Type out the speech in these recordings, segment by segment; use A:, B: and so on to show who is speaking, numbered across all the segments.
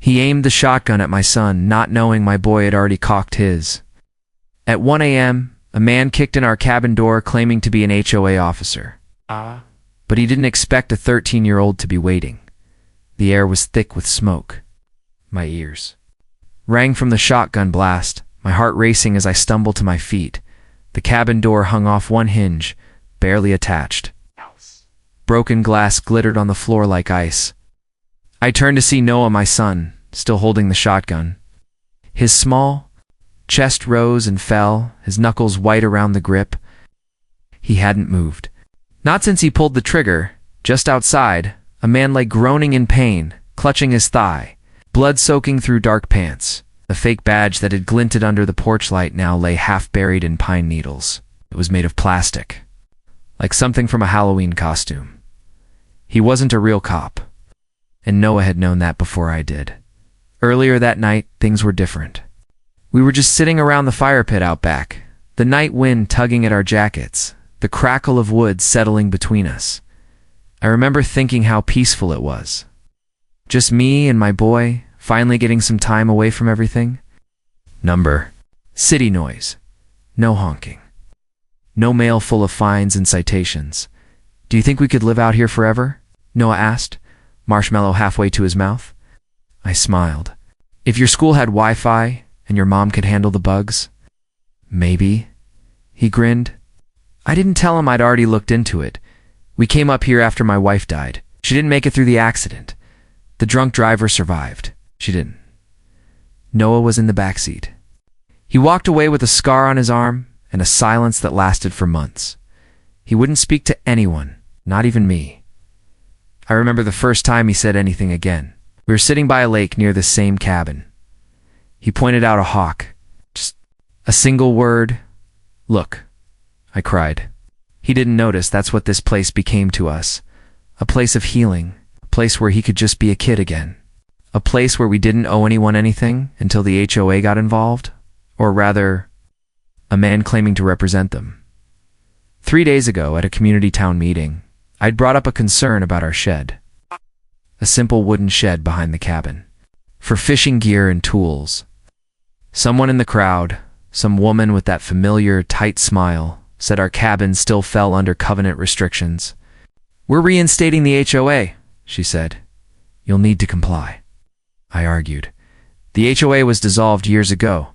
A: He aimed the shotgun at my son, not knowing my boy had already cocked his. At 1 a.m., a man kicked in our cabin door claiming to be an HOA officer. But he didn't expect a 13-year-old to be waiting. The air was thick with smoke. My ears rang from the shotgun blast, my heart racing as I stumbled to my feet. The cabin door hung off one hinge, barely attached. Broken glass glittered on the floor like ice. I turned to see Noah, my son, still holding the shotgun. His small chest rose and fell, his knuckles white around the grip. He hadn't moved. Not since he pulled the trigger. Just outside, a man lay groaning in pain, clutching his thigh, blood soaking through dark pants. The fake badge that had glinted under the porch light now lay half buried in pine needles. It was made of plastic, like something from a Halloween costume. He wasn't a real cop, and Noah had known that before I did. Earlier that night, things were different. We were just sitting around the fire pit out back, the night wind tugging at our jackets, the crackle of wood settling between us. I remember thinking how peaceful it was. Just me and my boy, finally getting some time away from everything. City noise. No honking. No mail full of fines and citations. Do you think we could live out here forever? Noah asked, marshmallow halfway to his mouth. I smiled. If your school had Wi-Fi and your mom could handle the bugs? Maybe. He grinned. I didn't tell him I'd already looked into it. We came up here after my wife died. She didn't make it through the accident. The drunk driver survived. She didn't. Noah was in the back seat. He walked away with a scar on his arm and a silence that lasted for months. He wouldn't speak to anyone, not even me. I remember the first time he said anything again. We were sitting by a lake near the same cabin. He pointed out a hawk. Just a single word. Look, I cried. He didn't notice that's what this place became to us. A place of healing, a place where he could just be a kid again. A place where we didn't owe anyone anything until the HOA got involved, or rather, a man claiming to represent them. 3 days ago at a community town meeting, I'd brought up a concern about our shed. A simple wooden shed behind the cabin, for fishing gear and tools. Someone in the crowd, some woman with that familiar, tight smile, said our cabin still fell under covenant restrictions. We're reinstating the HOA, she said. You'll need to comply. I argued. The HOA was dissolved years ago.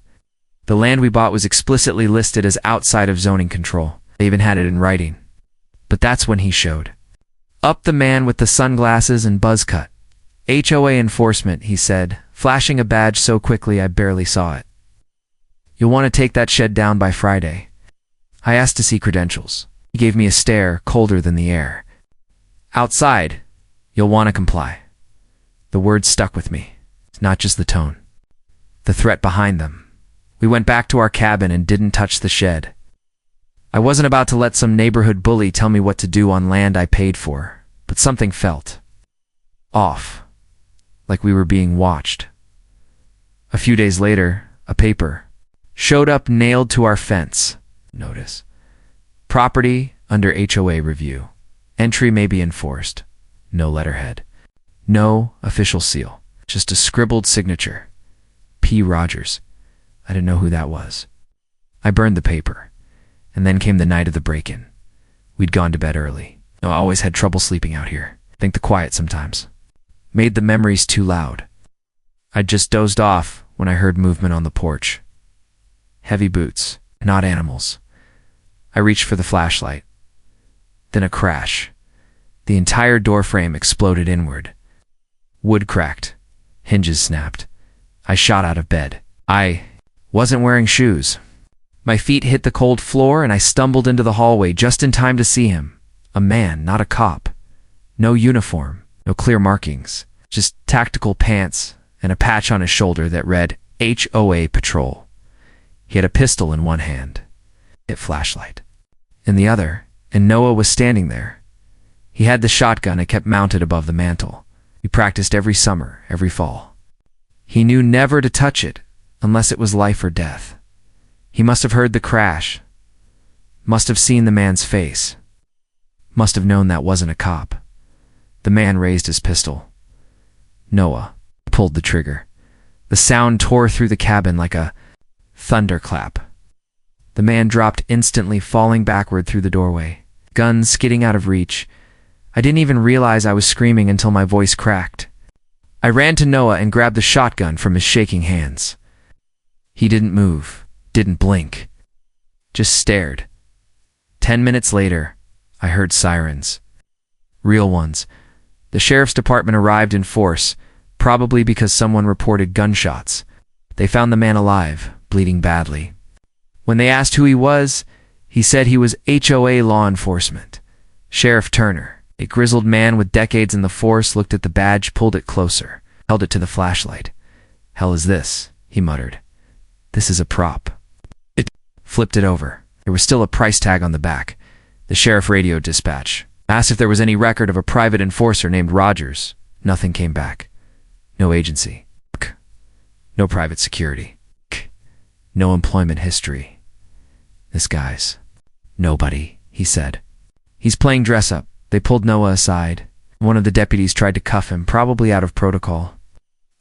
A: The land we bought was explicitly listed as outside of zoning control. They even had it in writing. But that's when he showed up, the man with the sunglasses and buzz cut. HOA enforcement, he said, flashing a badge so quickly I barely saw it. You'll want to take that shed down by Friday. I asked to see credentials. He gave me a stare colder than the air. Outside, you'll want to comply. The words stuck with me, not just the tone. The threat behind them. We went back to our cabin and didn't touch the shed. I wasn't about to let some neighborhood bully tell me what to do on land I paid for, but something felt off, like we were being watched. A few days later, a paper showed up nailed to our fence. Notice. Property under HOA review. Entry may be enforced. No letterhead. No official seal. Just a scribbled signature. P. Rogers. I didn't know who that was. I burned the paper. And then came the night of the break-in. We'd gone to bed early. I always had trouble sleeping out here. Think the quiet sometimes. Made the memories too loud. I'd just dozed off when I heard movement on the porch. Heavy boots, not animals. I reached for the flashlight. Then a crash. The entire doorframe exploded inward. Wood cracked. Hinges snapped. I shot out of bed. I wasn't wearing shoes. My feet hit the cold floor and I stumbled into the hallway just in time to see him. A man, not a cop. No uniform, no clear markings. Just tactical pants and a patch on his shoulder that read HOA Patrol. He had a pistol in one hand, a flashlight in the other, and Noah was standing there. He had the shotgun it kept mounted above the mantel. We practiced every summer, every fall. He knew never to touch it unless it was life or death. He must have heard the crash, must have seen the man's face, must have known that wasn't a cop. The man raised his pistol. Noah, Pulled the trigger. The sound tore through the cabin like a thunderclap. The man dropped instantly, falling backward through the doorway, gun skidding out of reach. I didn't even realize I was screaming until my voice cracked. I ran to Noah and grabbed the shotgun from his shaking hands. He didn't move, didn't blink, just stared. 10 minutes later, I heard sirens. Real ones. The sheriff's department arrived in force, probably because someone reported gunshots. They found the man alive, bleeding badly. When they asked who he was, he said he was HOA law enforcement. Sheriff Turner, a grizzled man with decades in the force, looked at the badge, pulled it closer, held it to the flashlight. "Hell is this?" he muttered. "This is a prop." It flipped it over. There was still a price tag on the back. The sheriff radioed dispatch. Asked if there was any record of a private enforcer named Rogers. Nothing came back. No agency. No private security. No employment history. "This guy's nobody," he said. "He's playing dress up." They pulled Noah aside. One of the deputies tried to cuff him, probably out of protocol.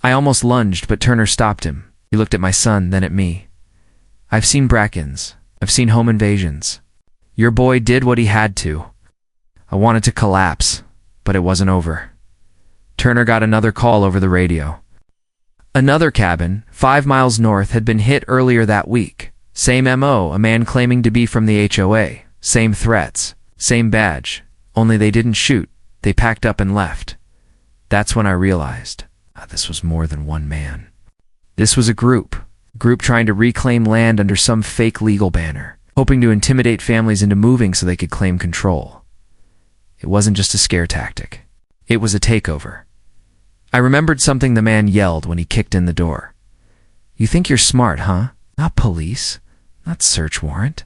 A: I almost lunged, but Turner stopped him. He looked at my son, then at me. "I've seen Brackens. I've seen home invasions. Your boy did what he had to." I wanted to collapse, but it wasn't over. Turner got another call over the radio. Another cabin, 5 miles north, had been hit earlier that week. Same MO, a man claiming to be from the HOA. Same threats, same badge. Only they didn't shoot. They packed up and left. That's when I realized this was more than one man. This was a group trying to reclaim land under some fake legal banner, hoping to intimidate families into moving so they could claim control. It wasn't just a scare tactic. It was a takeover. I remembered something the man yelled when he kicked in the door. "You think you're smart, huh? Not police. Not search warrant."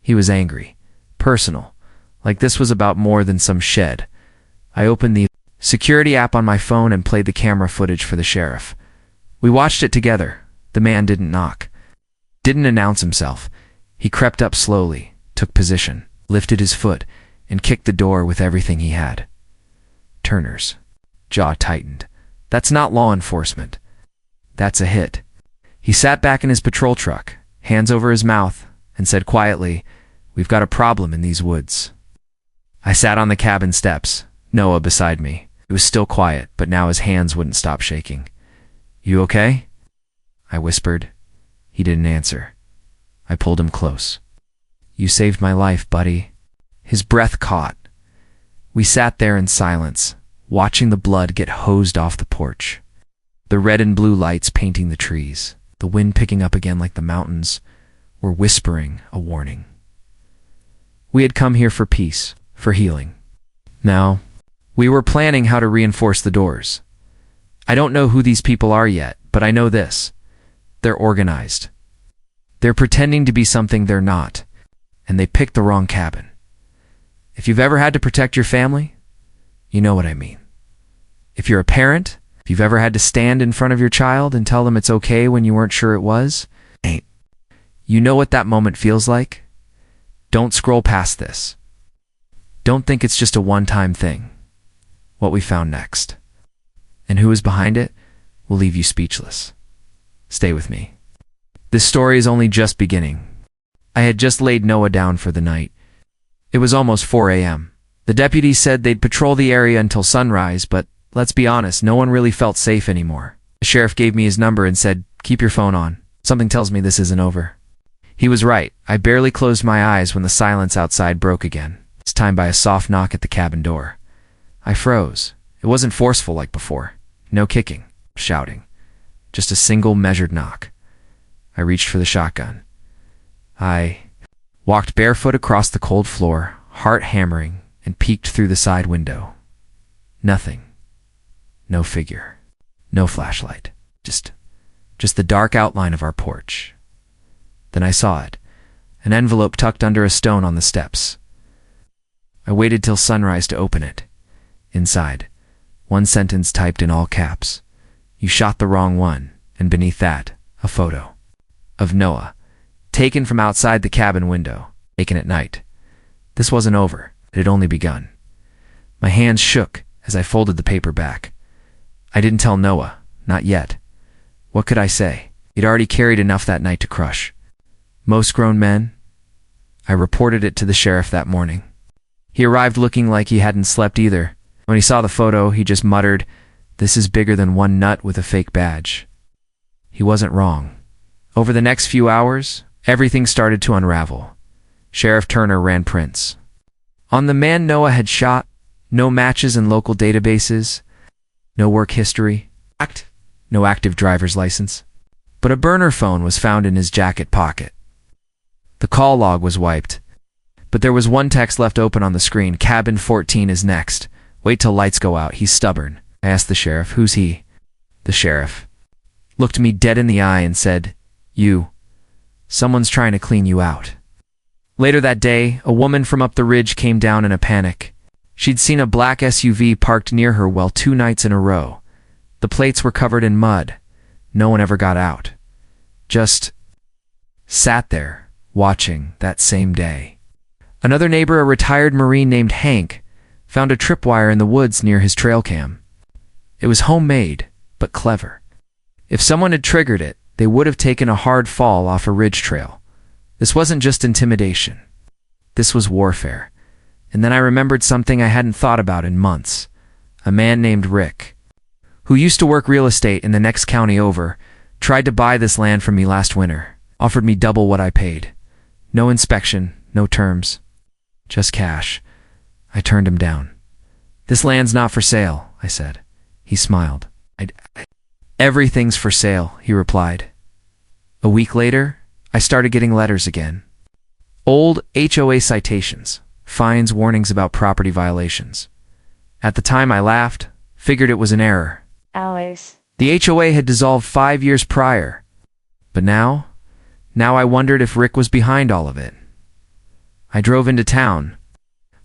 A: He was angry. Personal. Like this was about more than some shed. I opened the security app on my phone and played the camera footage for the sheriff. We watched it together. The man didn't knock. Didn't announce himself. He crept up slowly, took position, lifted his foot, and kicked the door with everything he had. Turner's jaw tightened. That's not law enforcement. That's a hit. He sat back in his patrol truck, hands over his mouth, and said quietly, "We've got a problem in these woods." I sat on the cabin steps, Noah beside me. It was still quiet, but now his hands wouldn't stop shaking. "You okay?" I whispered. He didn't answer. I pulled him close. "You saved my life, buddy." His breath caught. We sat there in silence, watching the blood get hosed off the porch. The red and blue lights painting the trees, the wind picking up again like the mountains, were whispering a warning. We had come here for peace, for healing. Now, we were planning how to reinforce the doors. I don't know who these people are yet, but I know this. They're organized. They're pretending to be something they're not, and they picked the wrong cabin. If you've ever had to protect your family, you know what I mean. If you're a parent, if you've ever had to stand in front of your child and tell them it's okay when you weren't sure it was, you know what that moment feels like? Don't scroll past this. Don't think it's just a one-time thing. What we found next, and who is behind it, will leave you speechless. Stay with me. This story is only just beginning. I had just laid Noah down for the night. It was almost 4 a.m. The deputies said they'd patrol the area until sunrise, but let's be honest, no one really felt safe anymore. The sheriff gave me his number and said, "Keep your phone on. Something tells me this isn't over." He was right. I barely closed my eyes when the silence outside broke again, this time by a soft knock at the cabin door. I froze. It wasn't forceful like before. No kicking, shouting. Just a single measured knock. I reached for the shotgun. I walked barefoot across the cold floor, heart hammering, and peeked through the side window. Nothing. No figure. No flashlight. Just the dark outline of our porch. Then I saw it. An envelope tucked under a stone on the steps. I waited till sunrise to open it. Inside, one sentence typed in all caps. "You shot the wrong one," and beneath that, a photo of Noah, taken from outside the cabin window, taken at night. This wasn't over. It had only begun. My hands shook as I folded the paper back. I didn't tell Noah, Not yet. What could I say? He'd already carried enough that night to crush most grown men. I reported it to the sheriff that morning. He arrived looking like he hadn't slept either. When he saw the photo, he just muttered, "This is bigger than one nut with a fake badge." He wasn't wrong. Over the next few hours, everything started to unravel. Sheriff Turner ran prints on the man Noah had shot. No matches in local databases, no work history, no active driver's license. But a burner phone was found in his jacket pocket. The call log was wiped, but there was one text left open on the screen. "Cabin 14 is next. Wait till lights go out. He's stubborn." I asked the sheriff, "Who's he?" The sheriff looked me dead in the eye and said, "You. Someone's trying to clean you out." Later that day, a woman from up the ridge came down in a panic. She'd seen a black SUV parked near her well 2 nights in a row. The plates were covered in mud. No one ever got out. Just sat there, watching that same day. Another neighbor, a retired Marine named Hank, found a tripwire in the woods near his trail cam. It was homemade, but clever. If someone had triggered it, they would have taken a hard fall off a ridge trail. This wasn't just intimidation. This was warfare. And then I remembered something I hadn't thought about in months. A man named Rick, who used to work real estate in the next county over, tried to buy this land from me last winter, offered me double what I paid. No inspection, no terms, just cash. I turned him down. "This land's not for sale," I said. He smiled. "Everything's for sale," he replied. A week later, I started getting letters again. Old HOA citations, fines, warnings about property violations. At the time I laughed, figured it was an error.
B: Hours.
A: The HOA had dissolved 5 years prior. But now I wondered if Rick was behind all of it. I drove into town,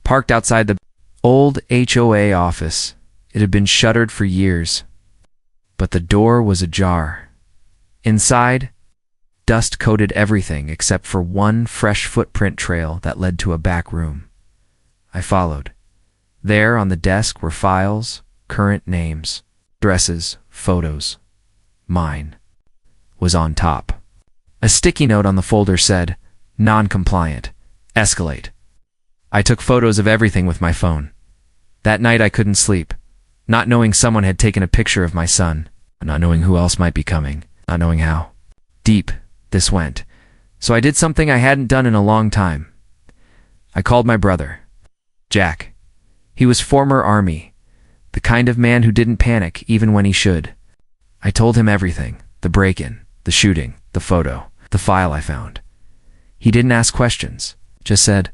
A: parked outside the old HOA office. It had been shuttered for years, but the door was ajar. Inside, dust coated everything except for one fresh footprint trail that led to a back room. I followed. There on the desk were files, current names, addresses, photos. Mine was on top. A sticky note on the folder said, "Non-compliant. Escalate." I took photos of everything with my phone. That night I couldn't sleep, not knowing someone had taken a picture of my son, not knowing who else might be coming, not knowing how deep this went. So I did something I hadn't done in a long time. I called my brother, Jack. He was former Army, the kind of man who didn't panic even when he should. I told him everything, the break-in, the shooting, the photo, the file I found. He didn't ask questions, just said,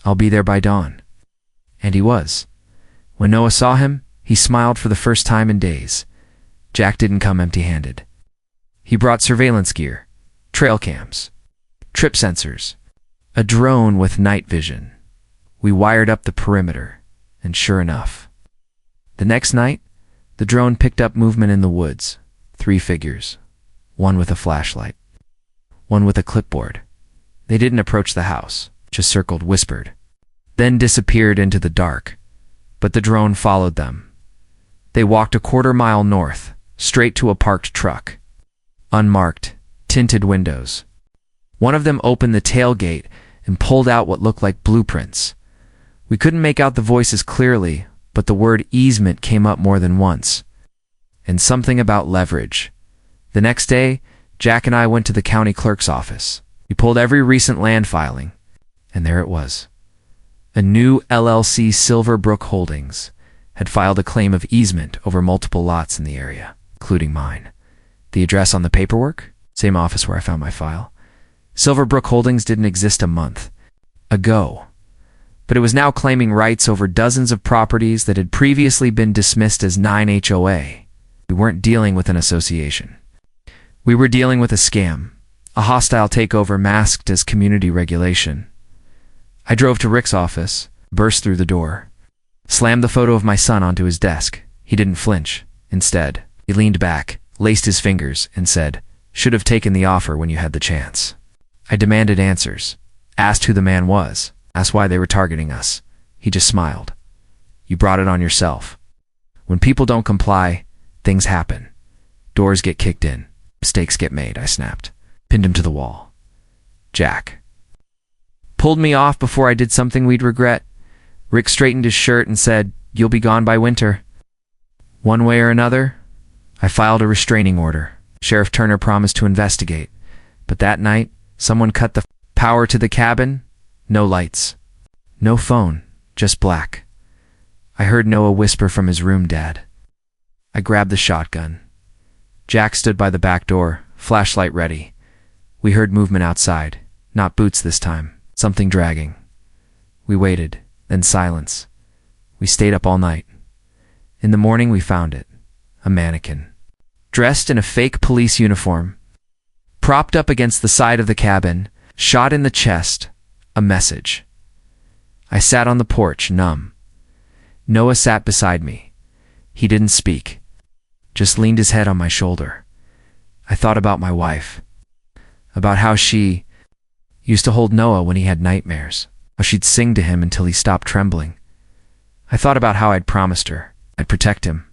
A: "I'll be there by dawn." And he was. When Noah saw him, he smiled for the first time in days. Jack didn't come empty-handed. He brought surveillance gear, trail cams, trip sensors, a drone with night vision. We wired up the perimeter, and sure enough, the next night, the drone picked up movement in the woods. 3 figures, one with a flashlight, one with a clipboard. They didn't approach the house, just circled, whispered, then disappeared into the dark. But the drone followed them. They walked a 1/4 mile north, straight to a parked truck. Unmarked, tinted windows. One of them opened the tailgate and pulled out what looked like blueprints. We couldn't make out the voices clearly, but the word easement came up more than once. And something about leverage. The next day, Jack and I went to the county clerk's office. We pulled every recent land filing, and there it was. A new LLC, Silverbrook Holdings, had filed a claim of easement over multiple lots in the area, including mine. The address on the paperwork? Same office where I found my file. Silverbrook Holdings didn't exist a month ago, but it was now claiming rights over dozens of properties that had previously been dismissed as 9 HOA. We weren't dealing with an association. We were dealing with a scam, a hostile takeover masked as community regulation. I drove to Rick's office, burst through the door, slammed the photo of my son onto his desk. He didn't flinch. Instead, he leaned back, laced his fingers, and said, "Should have taken the offer when you had the chance." I demanded answers, asked who the man was, asked why they were targeting us. He just smiled. "You brought it on yourself. When people don't comply, things happen. Doors get kicked in. Mistakes get made, I snapped. Pinned him to the wall. Jack pulled me off before I did something we'd regret. Rick straightened his shirt and said, "You'll be gone by winter." One way or another, I filed a restraining order. Sheriff Turner promised to investigate. But that night, someone cut the power to the cabin. No lights. No phone. Just black. I heard Noah whisper from his room, "Dad." I grabbed the shotgun. Jack stood by the back door, flashlight ready. We heard movement outside. Not boots this time. Something dragging. We waited, then silence. We stayed up all night. In the morning we found it. A mannequin. Dressed in a fake police uniform. Propped up against the side of the cabin. Shot in the chest. A message. I sat on the porch, numb. Noah sat beside me. He didn't speak. Just leaned his head on my shoulder. I thought about my wife. About how she used to hold Noah when he had nightmares. How she'd sing to him until he stopped trembling. I thought about how I'd promised her I'd protect him.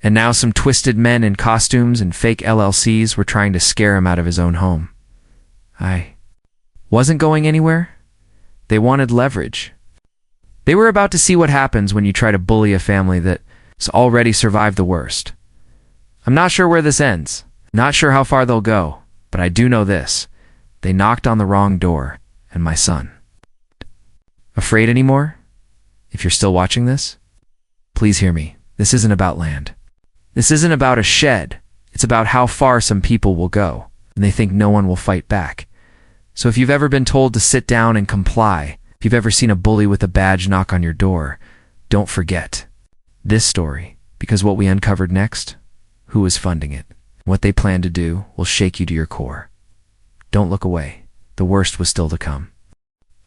A: And now some twisted men in costumes and fake LLCs were trying to scare him out of his own home. I wasn't going anywhere. They wanted leverage. They were about to see what happens when you try to bully a family that's already survived the worst. I'm not sure where this ends. Not sure how far they'll go. But I do know this. They knocked on the wrong door, and my son. Afraid anymore? If you're still watching this, please hear me. This isn't about land. This isn't about a shed. It's about how far some people will go, and they think no one will fight back. So if you've ever been told to sit down and comply, if you've ever seen a bully with a badge knock on your door, don't forget this story, because what we uncovered next, who is funding it, what they plan to do will shake you to your core. Don't look away. The worst was still to come.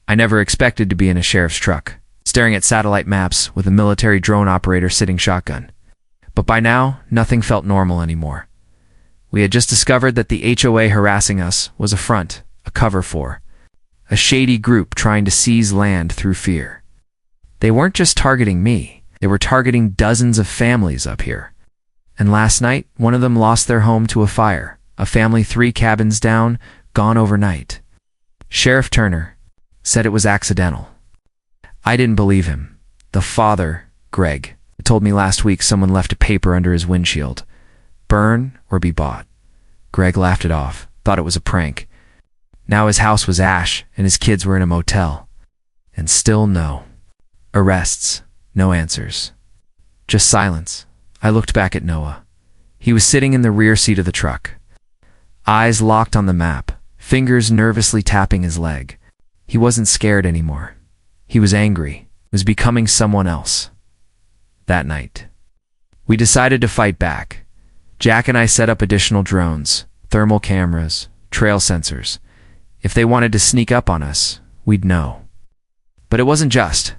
A: I never expected to be in a sheriff's truck, staring at satellite maps with a military drone operator sitting shotgun. But by now, nothing felt normal anymore. We had just discovered that the HOA harassing us was a front, a cover for a shady group trying to seize land through fear. They weren't just targeting me, they were targeting dozens of families up here. And last night, one of them lost their home to a fire, a family 3 cabins down, gone overnight. Sheriff Turner said it was accidental. I didn't believe him. The father, Greg, told me last week someone left a paper under his windshield. Burn or be bought. Greg laughed it off, thought it was a prank. Now his house was ash and his kids were in a motel. And still no arrests, no answers. Just silence. I looked back at Noah. He was sitting in the rear seat of the truck. Eyes locked on the map, fingers nervously tapping his leg. He wasn't scared anymore. He was angry, was becoming someone else. That night, we decided to fight back. Jack and I set up additional drones, thermal cameras, trail sensors. If they wanted to sneak up on us, we'd know. But it wasn't just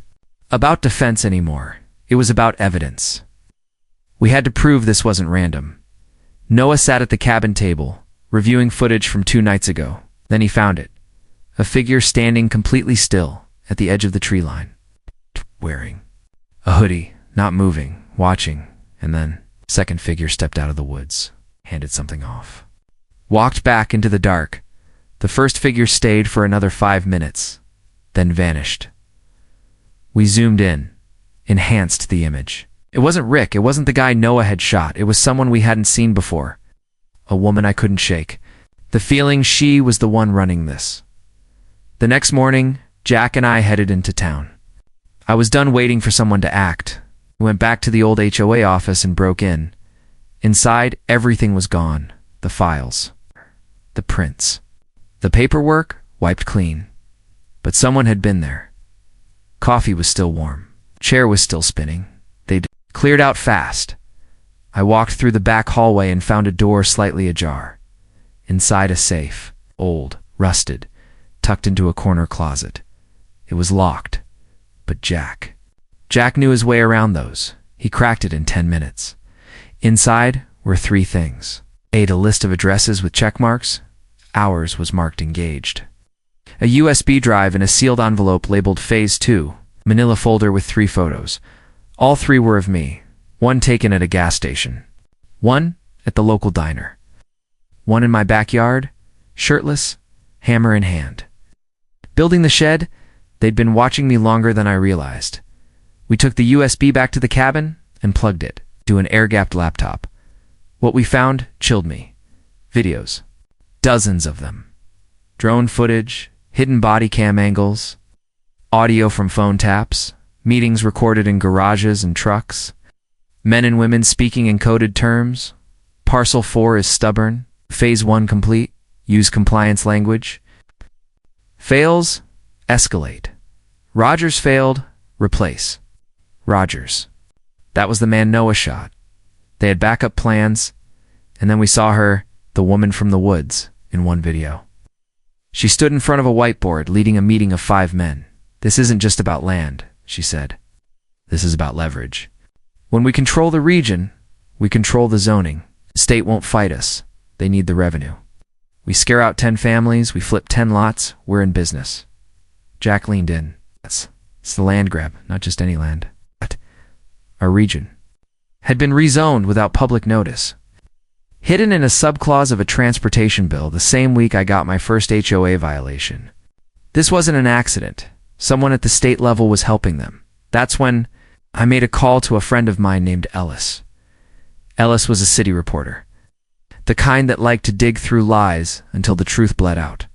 A: about defense anymore. It was about evidence. We had to prove this wasn't random. Noah sat at the cabin table, reviewing footage from 2 nights ago. Then he found it. A figure standing completely still at the edge of the tree line. Wearing a hoodie, not moving, watching, and then second figure stepped out of the woods, handed something off. Walked back into the dark. The first figure stayed for another 5 minutes, then vanished. We zoomed in, enhanced the image. It wasn't Rick, it wasn't the guy Noah had shot, it was someone we hadn't seen before. A woman I couldn't shake. The feeling she was the one running this. The next morning, Jack and I headed into town. I was done waiting for someone to act. We went back to the old HOA office and broke in. Inside, everything was gone. The files. The prints. The paperwork wiped clean. But someone had been there. Coffee was still warm. Chair was still spinning. They'd cleared out fast. I walked through the back hallway and found a door slightly ajar. Inside a safe, old, rusted, tucked into a corner closet. It was locked. But Jack knew his way around those. He cracked it in 10 minutes. Inside were 3 things. A list of addresses with check marks. Ours was marked engaged. A USB drive in a sealed envelope labeled Phase 2, manila folder with 3 photos. All 3 were of me. 1 taken at a gas station. 1 at the local diner. One in my backyard, shirtless, hammer in hand. Building the shed, they'd been watching me longer than I realized. We took the USB back to the cabin and plugged it to an air-gapped laptop. What we found chilled me. Videos. Dozens of them. Drone footage, hidden body cam angles, audio from phone taps, meetings recorded in garages and trucks, men and women speaking in coded terms. Parcel 4 is stubborn. Phase 1 complete. Use compliance language. Fails, escalate. Rogers failed, replace. Rogers. That was the man Noah shot. They had backup plans, and then we saw her, the woman from the woods, in one video. She stood in front of a whiteboard leading a meeting of 5 men. This isn't just about land, she said. This is about leverage. When we control the region, we control the zoning. The state won't fight us. They need the revenue. We scare out 10 families, we flip 10 lots, we're in business. Jack leaned in. It's the land grab, not just any land. But our region had been rezoned without public notice. Hidden in a subclause of a transportation bill the same week I got my first HOA violation. This wasn't an accident. Someone at the state level was helping them. That's when I made a call to a friend of mine named Ellis. Ellis was a city reporter. The kind that liked to dig through lies until the truth bled out.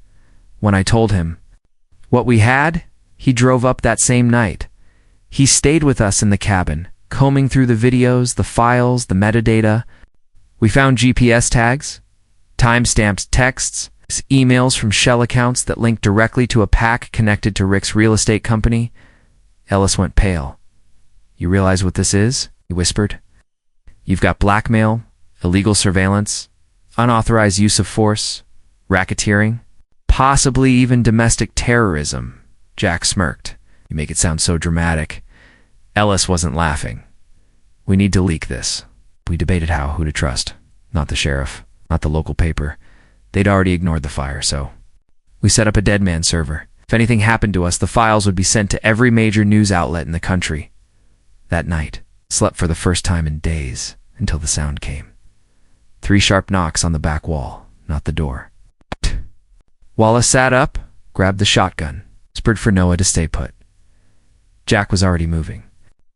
A: When I told him what we had, he drove up that same night. He stayed with us in the cabin, combing through the videos, the files, the metadata. We found GPS tags, time-stamped texts, emails from shell accounts that linked directly to a PAC connected to Rick's real estate company. Ellis went pale. "You realize what this is?" he whispered. "You've got blackmail, illegal surveillance, unauthorized use of force, racketeering, possibly even domestic terrorism." Jack smirked. "You make it sound so dramatic." Ellis wasn't laughing. "We need to leak this." We debated who to trust. Not the sheriff, not the local paper. They'd already ignored the fire, so we set up a dead man server. If anything happened to us, the files would be sent to every major news outlet in the country. That night, slept for the first time in days, until the sound came. 3 sharp knocks on the back wall, not the door. Wallace sat up, grabbed the shotgun, whispered for Noah to stay put. Jack was already moving.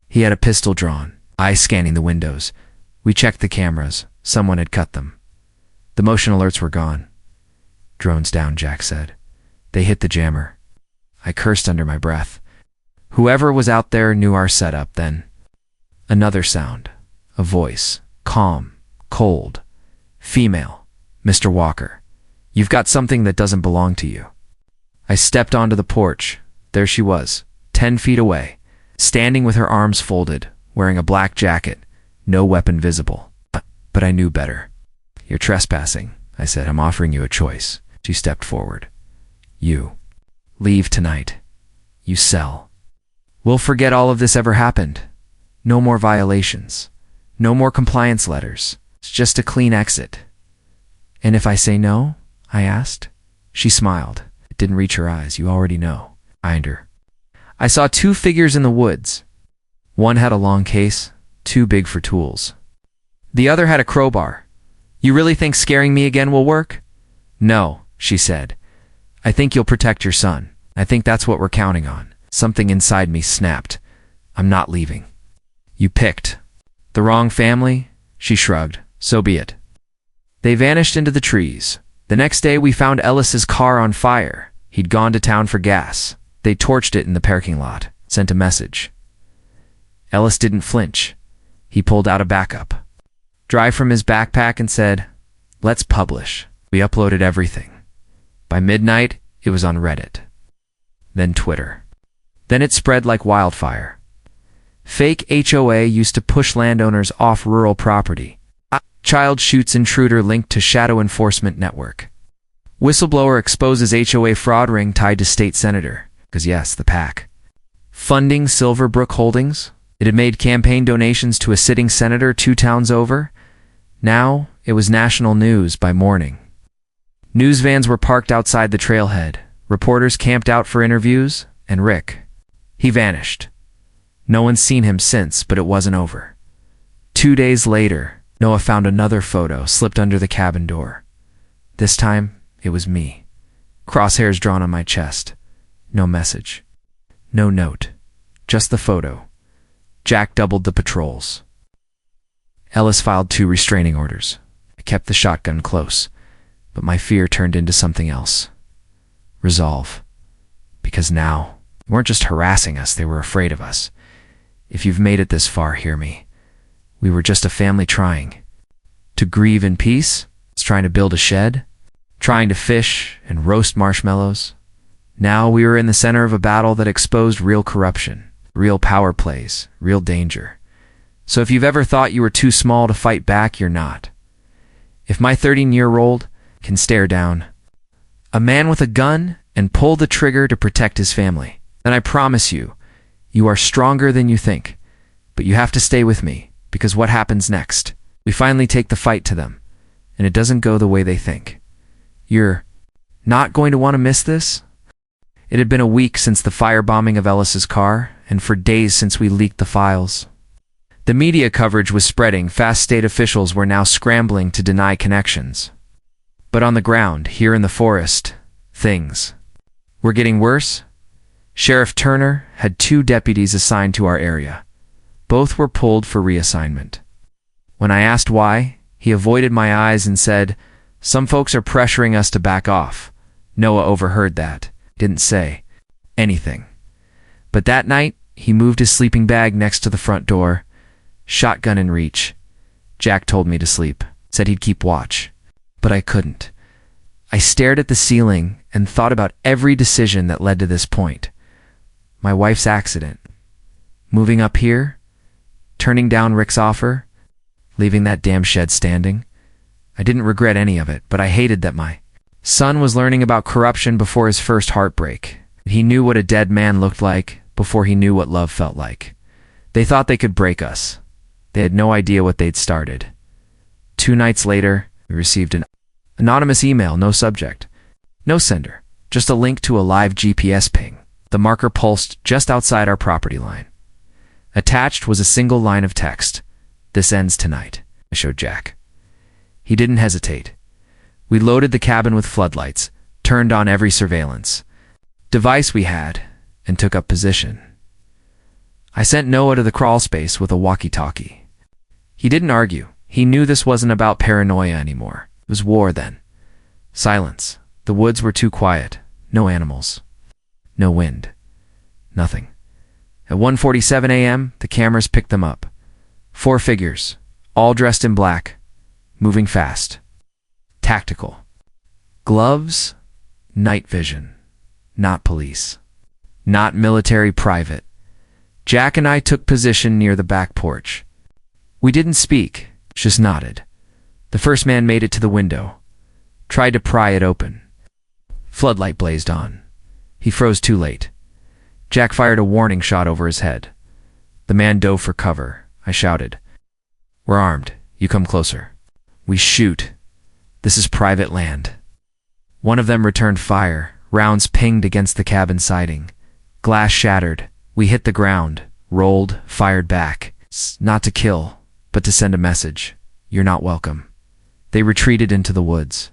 A: He had a pistol drawn, eyes scanning the windows. We checked the cameras. Someone had cut them. The motion alerts were gone. "Drones down," Jack said. "They hit the jammer." I cursed under my breath. Whoever was out there knew our setup then. Another sound. A voice. Calm. Cold. Female. "Mr. Walker, you've got something that doesn't belong to you." I stepped onto the porch. There she was, 10 feet away, standing with her arms folded, wearing a black jacket, no weapon visible. But I knew better. "You're trespassing," I said. "I'm offering you a choice." She stepped forward. "You leave tonight. You sell. We'll forget all of this ever happened. No more violations. No more compliance letters. It's just a clean exit." "And if I say no?" I asked. She smiled. It didn't reach her eyes. "You already know." Behind her, I saw 2 figures in the woods. One had a long case, too big for tools. The other had a crowbar. "You really think scaring me again will work?" "No," she said. "I think you'll protect your son. I think that's what we're counting on." Something inside me snapped. "I'm not leaving." "You picked the wrong family?" She shrugged. "So be it." They vanished into the trees. The next day we found Ellis's car on fire. He'd gone to town for gas. They torched it in the parking lot, sent a message. Ellis didn't flinch. He pulled out a backup drive from his backpack and said, "Let's publish." We uploaded everything. By midnight, it was on Reddit. Then Twitter. Then it spread like wildfire. Fake HOA used to push landowners off rural property. Child shoots intruder linked to shadow enforcement network. Whistleblower exposes HOA fraud ring tied to state senator. Because yes, the PAC. Funding Silverbrook Holdings. It had made campaign donations to a sitting senator 2 towns over. Now, it was national news by morning. News vans were parked outside the trailhead. Reporters camped out for interviews, and Rick. He vanished. No one's seen him since, but it wasn't over. 2 days later, Noah found another photo slipped under the cabin door. This time, it was me. Crosshairs drawn on my chest. No message. No note. Just the photo. Jack doubled the patrols. Ellis filed 2 restraining orders. I kept the shotgun close, but my fear turned into something else. Resolve. Because now, they weren't just harassing us, they were afraid of us. If you've made it this far, hear me. We were just a family trying to grieve in peace, trying to build a shed, trying to fish and roast marshmallows. Now we were in the center of a battle that exposed real corruption, real power plays, real danger. So if you've ever thought you were too small to fight back, you're not. If my 13-year-old can stare down a man with a gun and pull the trigger to protect his family, then I promise you, you are stronger than you think. But you have to stay with me, because what happens next? We finally take the fight to them, and it doesn't go the way they think. You're not going to want to miss this? It had been a week since the firebombing of Ellis's car, and for days since we leaked the files. The media coverage was spreading fast. State officials were now scrambling to deny connections. But on the ground, here in the forest, things were getting worse. Sheriff Turner had 2 deputies assigned to our area. Both were pulled for reassignment. When I asked why, he avoided my eyes and said, "Some folks are pressuring us to back off." Noah overheard that, didn't say anything. But that night, he moved his sleeping bag next to the front door, shotgun in reach. Jack told me to sleep, said he'd keep watch. But I couldn't. I stared at the ceiling and thought about every decision that led to this point. My wife's accident. Moving up here. Turning down Rick's offer. Leaving that damn shed standing. I didn't regret any of it, but I hated that my son was learning about corruption before his first heartbreak. He knew what a dead man looked like before he knew what love felt like. They thought they could break us. They had no idea what they'd started. 2 nights later, we received an anonymous email, no subject, no sender, just a link to a live GPS ping. The marker pulsed just outside our property line. Attached was a single line of text. "This ends tonight," I showed Jack. He didn't hesitate. We loaded the cabin with floodlights, turned on every surveillance device we had, and took up position. I sent Noah to the crawl space with a walkie-talkie. He didn't argue. He knew this wasn't about paranoia anymore. It was war then. Silence. The woods were too quiet. No animals. No wind. Nothing. At 1:47 a.m., the cameras picked them up. 4 figures, all dressed in black, moving fast. Tactical. Gloves, night vision. Not police. Not military private. Jack and I took position near the back porch. We didn't speak, just nodded. The first man made it to the window, tried to pry it open. Floodlight blazed on. He froze too late. Jack fired a warning shot over his head. The man dove for cover. I shouted, "We're armed. You come closer." "We shoot. This is private land." One of them returned fire. Rounds pinged against the cabin siding. Glass shattered. We hit the ground, rolled, fired back. Not to kill, but to send a message. You're not welcome. They retreated into the woods.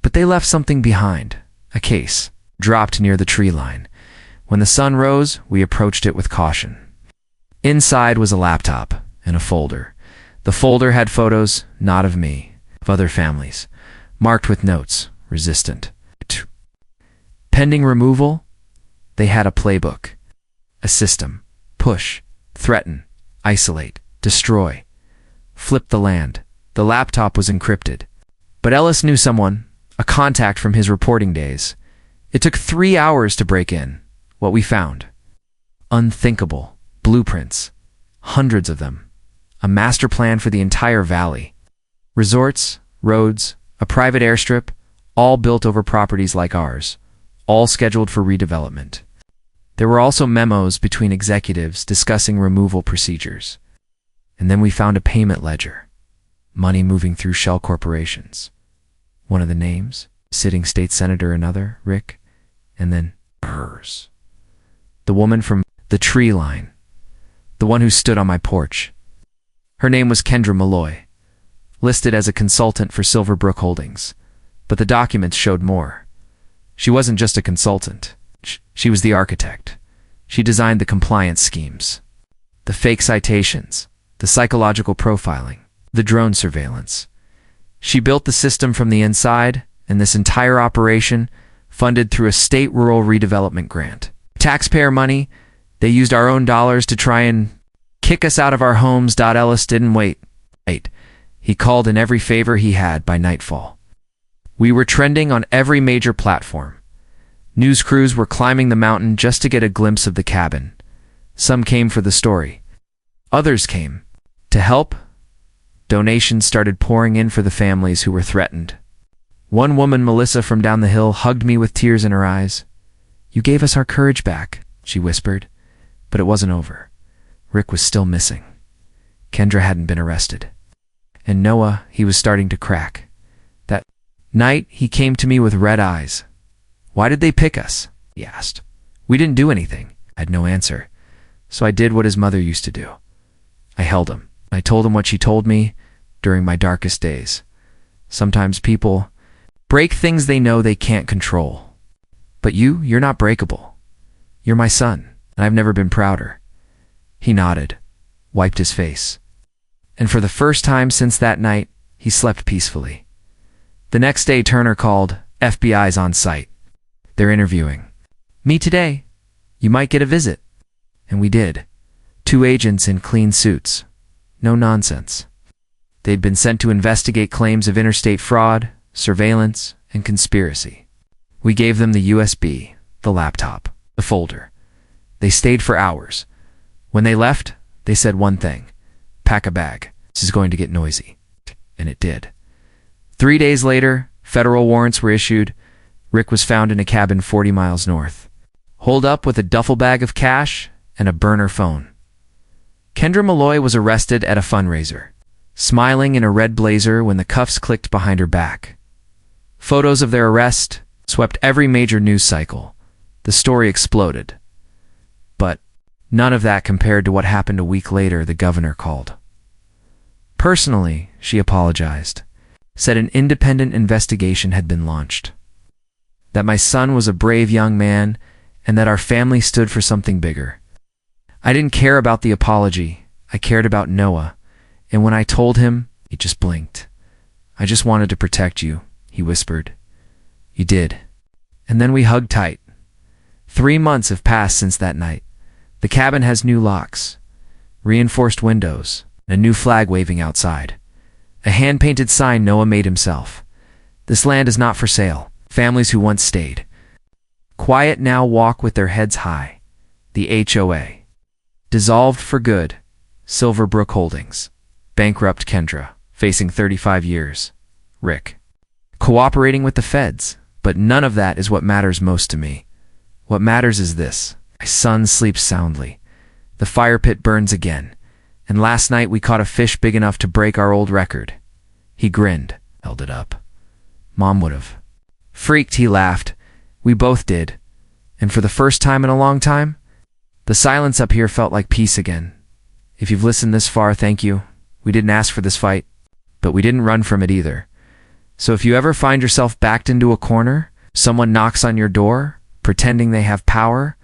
A: But they left something behind. A case, dropped near the tree line. When the sun rose, we approached it with caution. Inside was a laptop and a folder. The folder had photos, not of me, of other families, marked with notes, resistant. Pending removal, they had a playbook, a system, push, threaten, isolate, destroy, flip the land. The laptop was encrypted. But Ellis knew someone, a contact from his reporting days. It took 3 hours to break in. What we found. Unthinkable. Blueprints. Hundreds of them. A master plan for the entire valley. Resorts, roads, a private airstrip, all built over properties like ours, all scheduled for redevelopment. There were also memos between executives discussing removal procedures. And then we found a payment ledger. Money moving through shell corporations. One of the names, sitting state senator another, Rick, and then hers. The woman from the tree line. The one who stood on my porch. Her name was Kendra Malloy. listed as a consultant for Silverbrook Holdings. But the documents showed more. She wasn't just a consultant. She was the architect. She designed the compliance schemes, the fake citations, the psychological profiling, the drone surveillance. She built the system from the inside, and this entire operation, funded through a state rural redevelopment grant. Taxpayer money, they used our own dollars to try and kick us out of our homes. Ellis didn't wait. He called in every favor he had by nightfall. We were trending on every major platform. News crews were climbing the mountain just to get a glimpse of the cabin. Some came for the story. Others came to help. Donations started pouring in for the families who were threatened. One woman, Melissa from down the hill, hugged me with tears in her eyes. "You gave us our courage back," she whispered. But it wasn't over. Rick was still missing. Kendra hadn't been arrested. And Noah, he was starting to crack. That night, he came to me with red eyes. "Why did they pick us?" he asked. "We didn't do anything." I had no answer. So I did what his mother used to do. I held him. I told him what she told me during my darkest days. Sometimes people break things they know they can't control. But you're not breakable. You're my son, and I've never been prouder. He nodded, wiped his face. And for the first time since that night, he slept peacefully. The next day, Turner called. "FBI's on site. They're interviewing me today. You might get a visit." And we did. 2 agents in clean suits. No nonsense. They'd been sent to investigate claims of interstate fraud, surveillance, and conspiracy. We gave them the USB, the laptop, the folder. They stayed for hours. When they left, they said one thing: "Pack a bag. This is going to get noisy." And it did. 3 days later, federal warrants were issued. Rick was found in a cabin 40 miles north, holed up with a duffel bag of cash and a burner phone. Kendra Malloy was arrested at a fundraiser, smiling in a red blazer when the cuffs clicked behind her back. Photos of their arrest swept every major news cycle. The story exploded. But none of that compared to what happened a week later. The governor called. Personally, she apologized, said an independent investigation had been launched, that my son was a brave young man, and that our family stood for something bigger. I didn't care about the apology. I cared about Noah, and when I told him, he just blinked. "I just wanted to protect you," he whispered. "You did." And then we hugged tight. 3 months have passed since that night. The cabin has new locks, reinforced windows, and a new flag waving outside. A hand-painted sign Noah made himself. "This land is not for sale. Families who once stayed quiet now walk with their heads high." The HOA. Dissolved for good. Silverbrook Holdings. Bankrupt Kendra, facing 35 years. Rick. Cooperating with the feds. But none of that is what matters most to me. What matters is this: my son sleeps soundly. The fire pit burns again. And last night we caught a fish big enough to break our old record. He grinned, held it up. Mom would've freaked. He laughed. We both did. And for the first time in a long time, the silence up here felt like peace again. If you've listened this far, thank you. We didn't ask for this fight, but we didn't run from it either. So if you ever find yourself backed into a corner, someone knocks on your door, pretending they have power,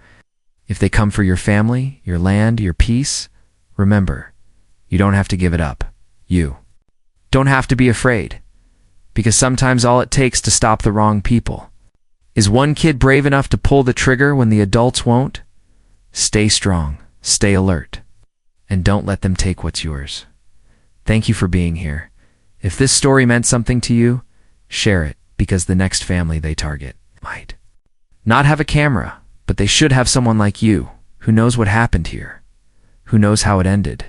A: if they come for your family, your land, your peace, remember, you don't have to give it up. You don't have to be afraid. Because sometimes all it takes to stop the wrong people is one kid brave enough to pull the trigger when the adults won't. Stay strong, stay alert, and don't let them take what's yours. Thank you for being here. If this story meant something to you, share it, because the next family they target might not have a camera, but they should have someone like you who knows what happened here, who knows how it ended,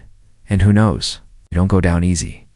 A: and who knows you don't go down easy.